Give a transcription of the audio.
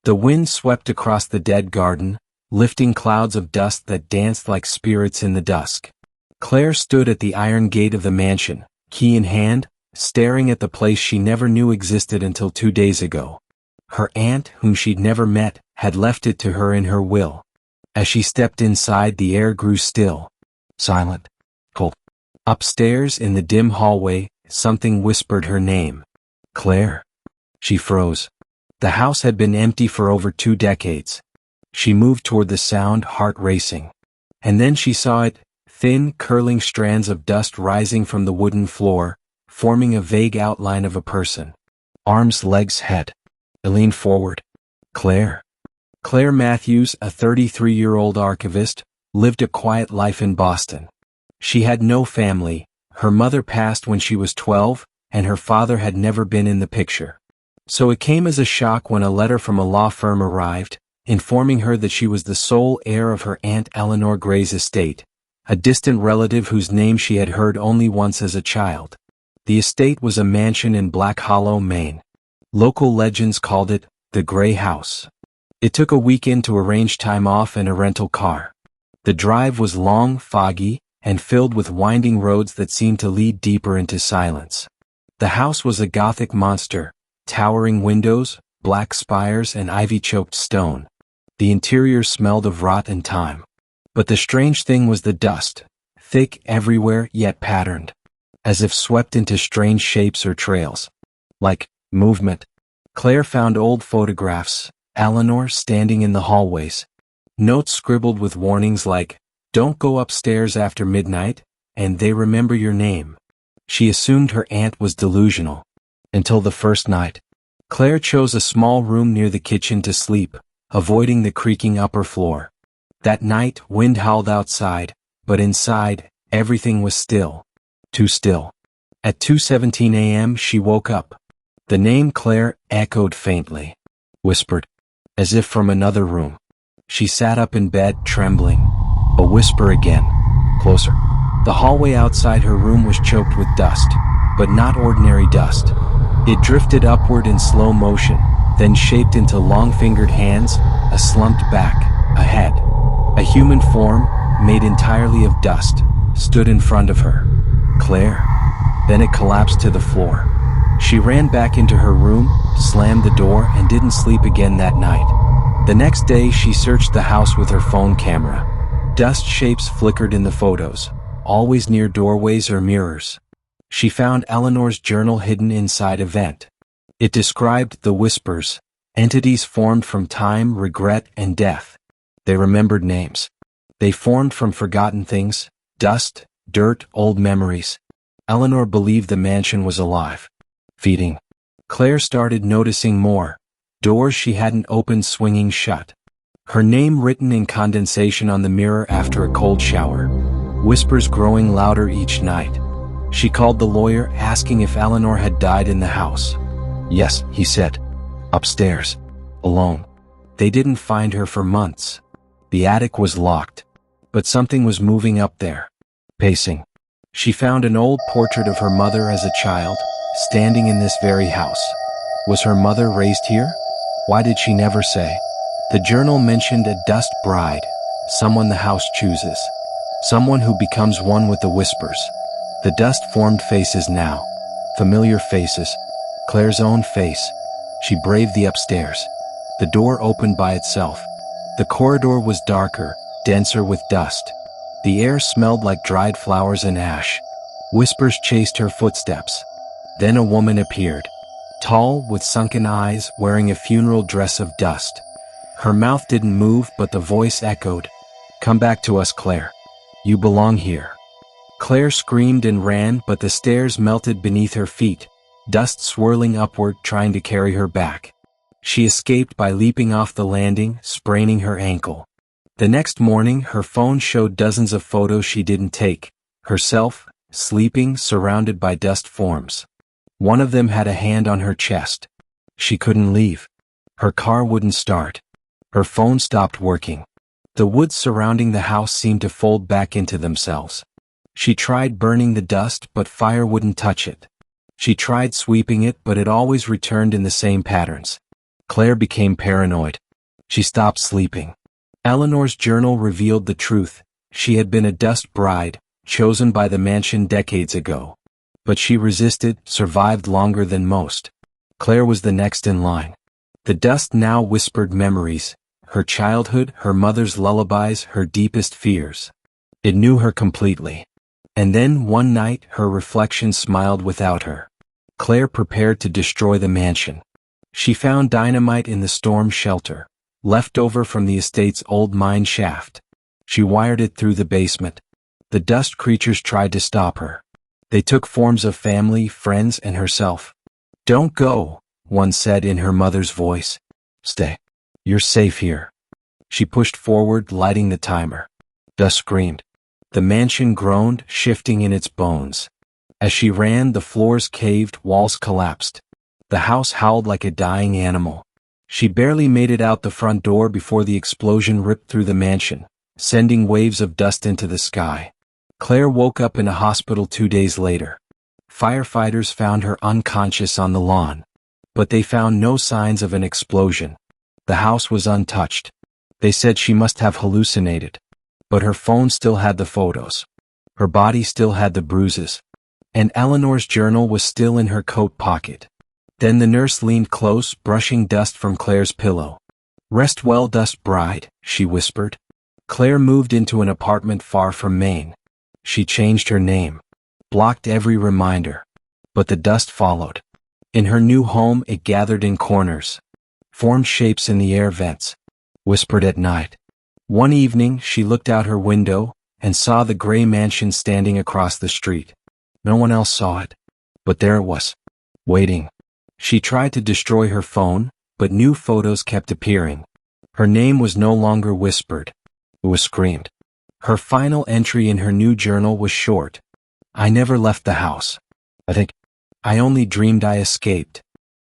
The wind swept across the dead garden, lifting clouds of dust that danced like spirits in the dusk. Claire stood at the iron gate of the mansion, key in hand, staring at the place she never knew existed until 2 days ago. Her aunt, whom she'd never met, had left it to her in her will. As she stepped inside, the air grew still, silent, cold. Upstairs in the dim hallway, something whispered her name. Claire. She froze. The house had been empty for over 2 decades. She moved toward the sound, heart racing. And then she saw it, thin, curling strands of dust rising from the wooden floor, forming a vague outline of a person. Arms, legs, head. It leaned forward. Claire. Claire Matthews, a 33-year-old archivist, lived a quiet life in Boston. She had no family. Her mother passed when she was 12, and her father had never been in the picture. So it came as a shock when a letter from a law firm arrived, informing her that she was the sole heir of her Aunt Eleanor Graye's estate, a distant relative whose name she had heard only once as a child. The estate was a mansion in Black Hollow, Maine. Local legends called it the Graye House. It took a weekend to arrange time off and a rental car. The drive was long, foggy, and filled with winding roads that seemed to lead deeper into silence. The house was a Gothic monster, towering windows, black spires, and ivy-choked stone. The interior smelled of rot and time. But the strange thing was the dust, thick everywhere yet patterned, as if swept into strange shapes or trails. Like movement. Claire found old photographs, Eleanor standing in the hallways. Notes scribbled with warnings like, "Don't go upstairs after midnight," and "They remember your name." She assumed her aunt was delusional. Until the first night. Claire chose a small room near the kitchen to sleep, avoiding the creaking upper floor. That night, wind howled outside, but inside, everything was still. Too still. At 2:17 a.m. she woke up. The name Claire echoed faintly. Whispered. As if from another room. She sat up in bed, trembling. A whisper again. Closer. The hallway outside her room was choked with dust, but not ordinary dust. It drifted upward in slow motion, then shaped into long-fingered hands, a slumped back, a head. A human form, made entirely of dust, stood in front of her. Claire. Then it collapsed to the floor. She ran back into her room, slammed the door, and didn't sleep again that night. The next day she searched the house with her phone camera. Dust shapes flickered in the photos, always near doorways or mirrors. She found Eleanor's journal hidden inside a vent. It described the whispers, entities formed from time, regret, and death. They remembered names. They formed from forgotten things, dust, dirt, old memories. Eleanor believed the mansion was alive. Feeding. Claire started noticing more. Doors she hadn't opened swinging shut. Her name written in condensation on the mirror after a cold shower. Whispers growing louder each night. She called the lawyer, asking if Eleanor had died in the house. Yes, he said. Upstairs. Alone. They didn't find her for months. The attic was locked. But something was moving up there. Pacing. She found an old portrait of her mother as a child, standing in this very house. Was her mother raised here? Why did she never say? The journal mentioned a dust bride, someone the house chooses. Someone who becomes one with the whispers. The dust formed faces now. Familiar faces. Claire's own face. She braved the upstairs. The door opened by itself. The corridor was darker, denser with dust. The air smelled like dried flowers and ash. Whispers chased her footsteps. Then a woman appeared. Tall, with sunken eyes, wearing a funeral dress of dust. Her mouth didn't move, but the voice echoed. Come back to us, Claire. You belong here. Claire screamed and ran, but the stairs melted beneath her feet, dust swirling upward, trying to carry her back. She escaped by leaping off the landing, spraining her ankle. The next morning, her phone showed dozens of photos she didn't take. Herself, sleeping, surrounded by dust forms. One of them had a hand on her chest. She couldn't leave. Her car wouldn't start. Her phone stopped working. The woods surrounding the house seemed to fold back into themselves. She tried burning the dust, but fire wouldn't touch it. She tried sweeping it, but it always returned in the same patterns. Claire became paranoid. She stopped sleeping. Eleanor's journal revealed the truth. She had been a dust bride, chosen by the mansion decades ago. But she resisted, survived longer than most. Claire was the next in line. The dust now whispered memories, her childhood, her mother's lullabies, her deepest fears. It knew her completely. And then, one night, her reflection smiled without her. Claire prepared to destroy the mansion. She found dynamite in the storm shelter, left over from the estate's old mine shaft. She wired it through the basement. The dust creatures tried to stop her. They took forms of family, friends, and herself. "Don't go," one said in her mother's voice. "Stay. You're safe here." She pushed forward, lighting the timer. Dust screamed. The mansion groaned, shifting in its bones. As she ran, the floors caved, walls collapsed. The house howled like a dying animal. She barely made it out the front door before the explosion ripped through the mansion, sending waves of dust into the sky. Claire woke up in a hospital 2 days later. Firefighters found her unconscious on the lawn. But they found no signs of an explosion. The house was untouched. They said she must have hallucinated. But her phone still had the photos. Her body still had the bruises. And Eleanor's journal was still in her coat pocket. Then the nurse leaned close, brushing dust from Claire's pillow. "Rest well, dust bride," she whispered. Claire moved into an apartment far from Maine. She changed her name. Blocked every reminder. But the dust followed. In her new home, it gathered in corners. Formed shapes in the air vents. Whispered at night. One evening, she looked out her window and saw the Graye mansion standing across the street. No one else saw it. But there it was. Waiting. She tried to destroy her phone, but new photos kept appearing. Her name was no longer whispered. It was screamed. Her final entry in her new journal was short. "I never left the house. I only dreamed I escaped."